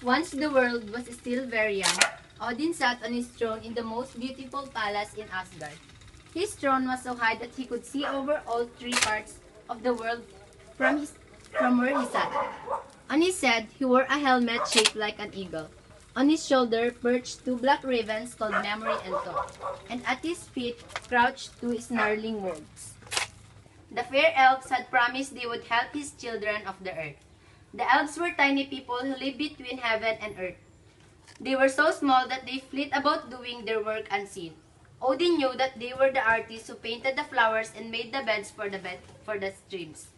Once the world was still very young, Odin sat on his throne in the most beautiful palace in Asgard. His throne was so high that he could see over all three parts of the world from where he sat. On his head, he wore a helmet shaped like an eagle. On his shoulder perched two black ravens called Memory and Thought, and at his feet crouched two snarling wolves. The fair elves had promised they would help his children of the earth. The elves were tiny people who lived between heaven and earth. They were so small that they flit about doing their work unseen. Odin knew that they were the artists who painted the flowers and made the beds for the streams.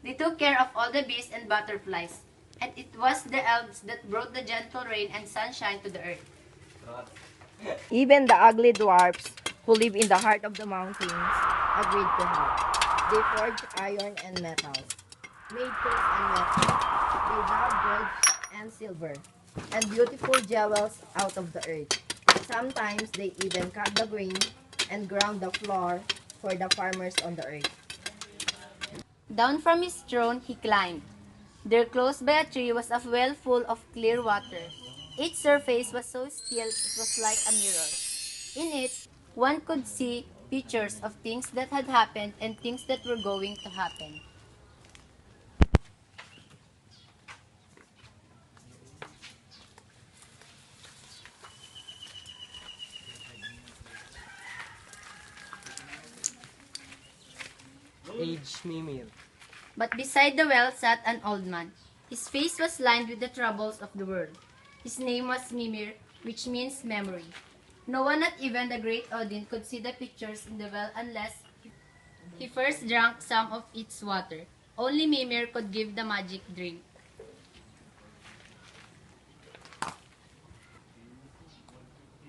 They took care of all the bees and butterflies, and it was the elves that brought the gentle rain and sunshine to the earth. Even the ugly dwarfs who live in the heart of the mountains agreed to help. They forged iron and metals, made tools and weapons. They dug gold and silver and beautiful jewels out of the earth. Sometimes they even cut the grain and ground the flour for the farmers on the earth. Down from his throne he climbed. There close by a tree was a well full of clear water. Its surface was so still it was like a mirror. In it, one could see pictures of things that had happened and things that were going to happen. Age Mimir. But beside the well sat an old man. His face was lined with the troubles of the world. His name was Mimir, which means memory. No one, not even the great Odin, could see the pictures in the well unless he first drank some of its water. Only Mimir could give the magic drink.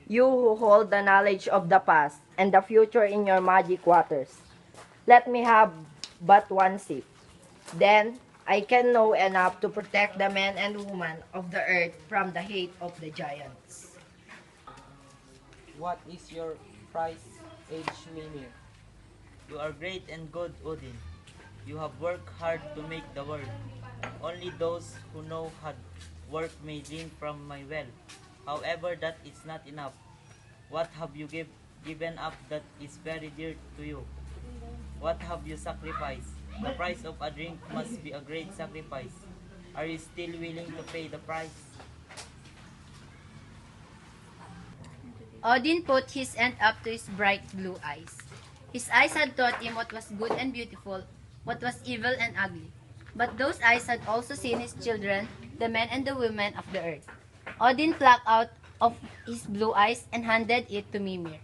You who hold the knowledge of the past and the future in your magic waters, let me have but one sip. Then I can know enough to protect the men and women of the earth from the hate of the giants. What is your price, Age Mimir? You are great and good, Odin. You have worked hard to make the world. Only those who know hard work may drink from my well. However, that is not enough. What have you given up that is very dear to you? What have you sacrificed? The price of a drink must be a great sacrifice. Are you still willing to pay the price? Odin put his hand up to his bright blue eyes. His eyes had taught him what was good and beautiful, what was evil and ugly. But those eyes had also seen his children, the men and the women of the earth. Odin plucked out of his blue eyes and handed it to Mimir.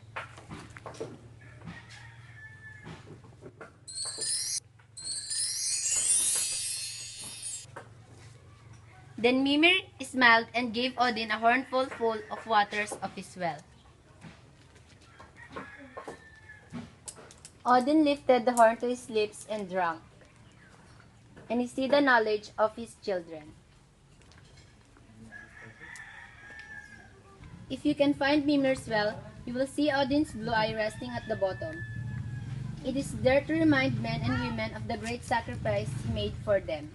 Then Mimir smiled and gave Odin a hornful full of waters of his well. Odin lifted the horn to his lips and drank, and he see the knowledge of his children. If you can find Mimir's well, you will see Odin's blue eye resting at the bottom. It is there to remind men and women of the great sacrifice he made for them.